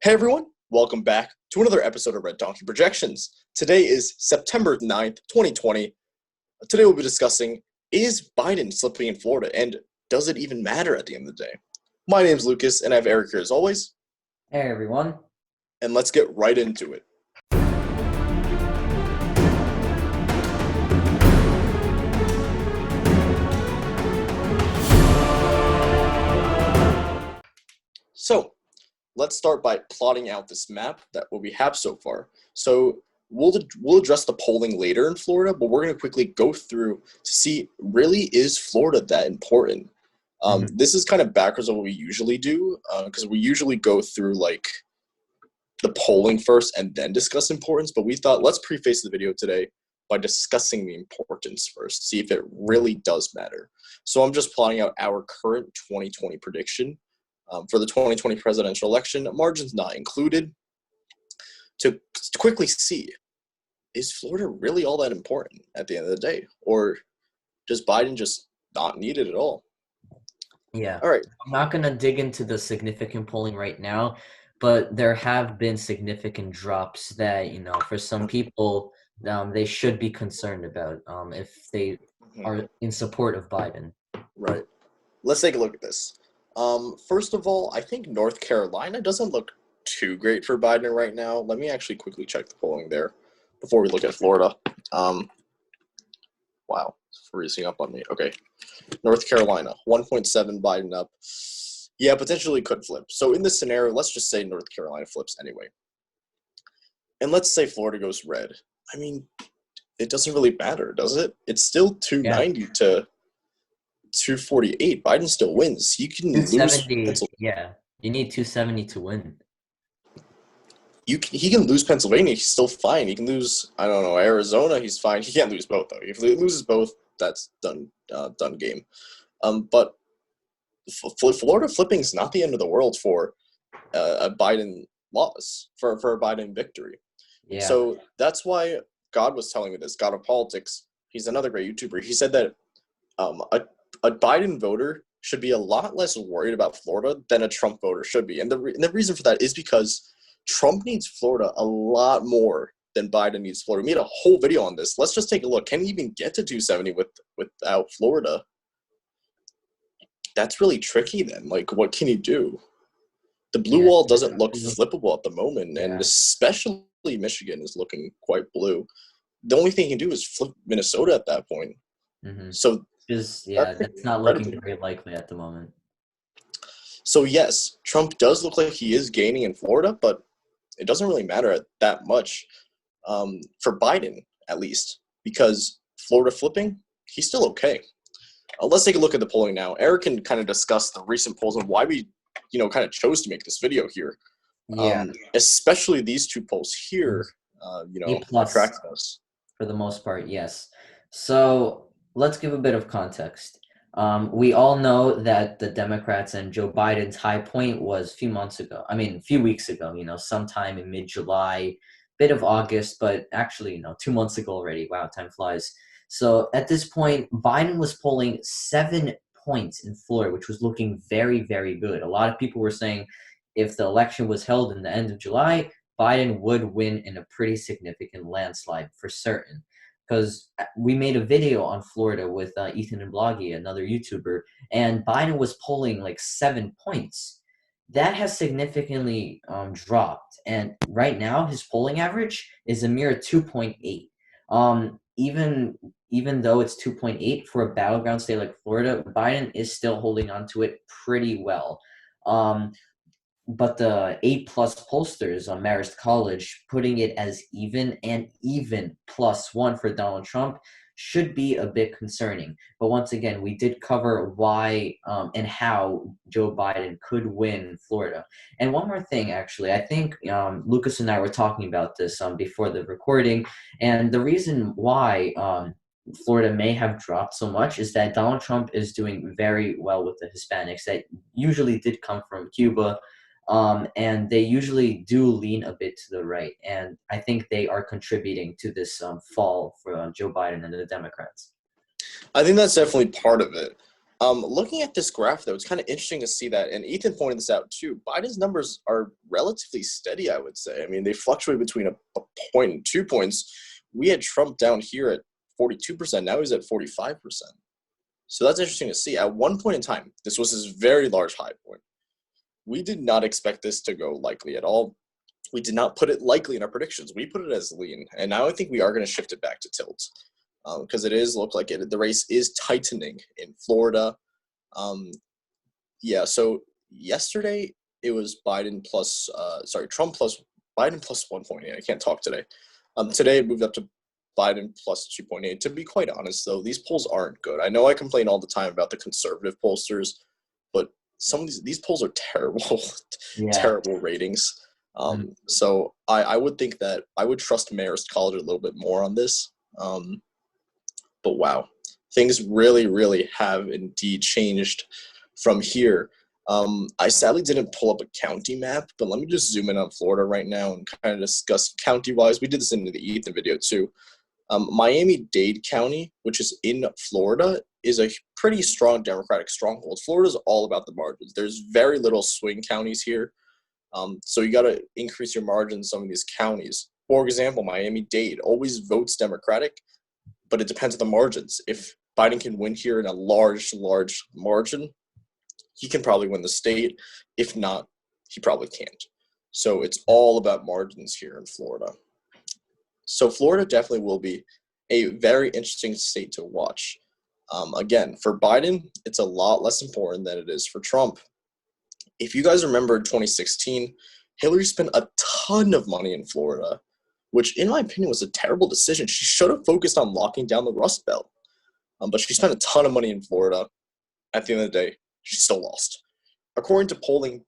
Hey everyone, welcome back to another episode of Red Donkey Projections. Today is September 9th, 2020. Today we'll be discussing, is Biden slipping in Florida, and does it even matter at the end of the day? My name's Lucas, and I have Eric here as always. Hey everyone. And let's get right into it. So, let's start by plotting out this map that what we have so far. So we'll address the polling later in Florida, but we're going to quickly go through to see, really, is Florida that important? This is kind of backwards of what we usually do, because we usually go through like the polling first and then discuss importance, but we thought let's preface the video today by discussing the importance first, see if it really does matter. So I'm just plotting out our current 2020 prediction. For the 2020 presidential election, margins not included, to quickly see, is Florida really all that important at the end of the day? Or does Biden just not need it at all? Yeah. All right. I'm not going to dig into the significant polling right now, but there have been significant drops that, for some people, they should be concerned about if they are in support of Biden. Right. Let's take a look at this. First of all, I think North Carolina doesn't look too great for Biden right now. Let me actually quickly check the polling there before we look at Florida. Wow, it's freezing up on me. Okay, North Carolina, 1.7 Biden up. Yeah, potentially could flip. So in this scenario, let's just say North Carolina flips anyway. And let's say Florida goes red. I mean, it doesn't really matter, does it? It's still 290 to 248. Biden still wins. He can lose. Yeah, you need 270 to win. He can lose Pennsylvania. He's still fine. He can lose, I don't know, Arizona. He's fine. He can't lose both though. If he loses both, that's done game. But Florida flipping is not the end of the world for a Biden loss, for a Biden victory. Yeah. So that's why God was telling me this. God of Politics. He's another great YouTuber. He said that a Biden voter should be a lot less worried about Florida than a Trump voter should be. And the reason for that is because Trump needs Florida a lot more than Biden needs Florida. We made a whole video on this. Let's just take a look. Can he even get to 270 without Florida? That's really tricky then. Like, what can he do? The blue wall doesn't look flippable at the moment, and especially Michigan is looking quite blue. The only thing he can do is flip Minnesota at that point. So that's not looking very likely at the moment. So yes, Trump does look like he is gaining in Florida, but it doesn't really matter that much for Biden, at least, because Florida flipping, he's still okay. Let's take a look at the polling now. Eric can kind of discuss the recent polls and why we, kind of chose to make this video here. Especially these two polls here, attracted us. For the most part, yes. So let's give a bit of context. We all know that the Democrats and Joe Biden's high point was a few weeks ago, sometime in mid-July, bit of August, but actually, 2 months ago already. Wow, time flies. So at this point, Biden was polling 7 points in Florida, which was looking very, very good. A lot of people were saying if the election was held in the end of July, Biden would win in a pretty significant landslide for certain. Because we made a video on Florida with Ethan and Bloggy, another YouTuber, and Biden was polling like 7 points. That has significantly dropped. And right now, his polling average is a mere 2.8. Even though it's 2.8 for a battleground state like Florida, Biden is still holding on to it pretty well. But the A+ pollsters on Marist College putting it as even and even +1 for Donald Trump should be a bit concerning. But once again, we did cover why and how Joe Biden could win Florida. And one more thing, actually, I think Lucas and I were talking about this before the recording, and the reason why Florida may have dropped so much is that Donald Trump is doing very well with the Hispanics that usually did come from Cuba. And they usually do lean a bit to the right. And I think they are contributing to this fall for Joe Biden and the Democrats. I think that's definitely part of it. Looking at this graph, though, it's kind of interesting to see that, and Ethan pointed this out too. Biden's numbers are relatively steady, I would say. I mean, they fluctuate between a point and 2 points. We had Trump down here at 42%. Now he's at 45%. So that's interesting to see. At one point in time, this was his very large high point. We did not expect this to go likely at all. We did not put it likely in our predictions. We put it as lean, and now I think we are going to shift it back to tilt because it is look like it. The race is tightening in Florida. So yesterday it was Trump plus Biden plus 1.8. I can't talk today. Today it moved up to Biden plus 2.8. To be quite honest, though, these polls aren't good. I know I complain all the time about the conservative pollsters, but some of these polls are terrible, terrible ratings. So I would think that I would trust Marist College a little bit more on this. But wow, things really, really have indeed changed from here. I sadly didn't pull up a county map, but let me just zoom in on Florida right now and kind of discuss county-wise. We did this in the Ethan video too. Miami-Dade County, which is in Florida, is a pretty strong Democratic stronghold. Florida is all about the margins. There's very little swing counties here. So you got to increase your margins in some of these counties. For example, Miami-Dade always votes Democratic, but it depends on the margins. If Biden can win here in a large margin, he can probably win the state. If not, he probably can't. So it's all about margins here in Florida. So Florida definitely will be a very interesting state to watch. Again, for Biden, it's a lot less important than it is for Trump. If you guys remember in 2016, Hillary spent a ton of money in Florida, which in my opinion was a terrible decision. She should have focused on locking down the Rust Belt. But she spent a ton of money in Florida. At the end of the day, she still lost. According to polling,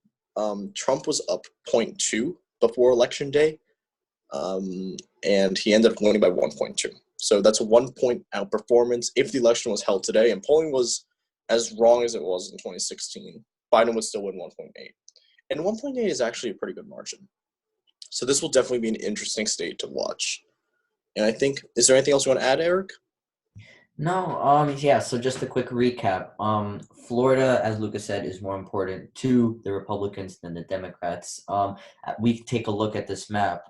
Trump was up 0.2 before Election Day, and he ended up winning by 1.2. So that's a 1 point outperformance. If the election was held today and polling was as wrong as it was in 2016, Biden would still win 1.8. And 1.8 is actually a pretty good margin. So this will definitely be an interesting state to watch. And I think, is there anything else you want to add, Eric? No, so just a quick recap. Florida, as Lucas said, is more important to the Republicans than the Democrats. We take a look at this map.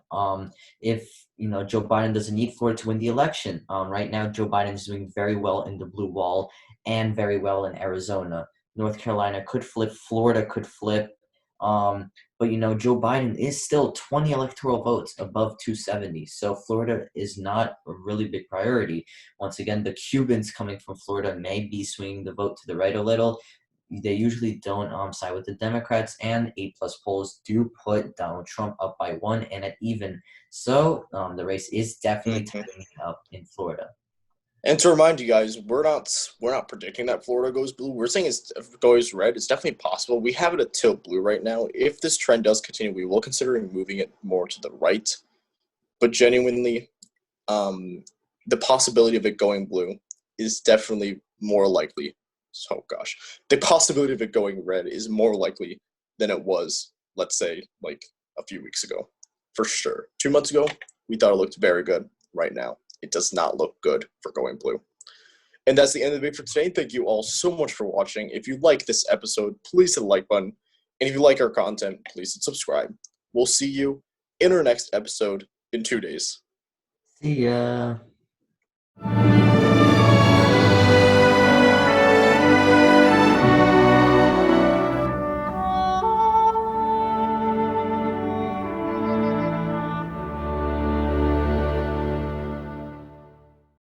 If Joe Biden doesn't need Florida to win the election, right now Joe Biden is doing very well in the blue wall and very well in Arizona. North Carolina could flip, Florida could flip. But Joe Biden is still 20 electoral votes above 270. So Florida is not a really big priority. Once again, the Cubans coming from Florida may be swinging the vote to the right a little. They usually don't side with the Democrats, and 8+ polls do put Donald Trump up by 1 and at even. So the race is definitely tightening up in Florida. And to remind you guys, we're not predicting that Florida goes blue. We're saying it goes red. It's definitely possible. We have it at tilt blue right now. If this trend does continue, we will consider moving it more to the right. But genuinely, the possibility of it going blue is definitely more likely. Oh gosh, the possibility of it going red is more likely than it was, let's say, like a few weeks ago, for sure. 2 months ago, we thought it looked very good. Right now, it does not look good for going blue. And that's the end of the video for today. Thank you all so much for watching. If you like this episode, please hit the like button. And if you like our content, please hit subscribe. We'll see you in our next episode in 2 days. See ya.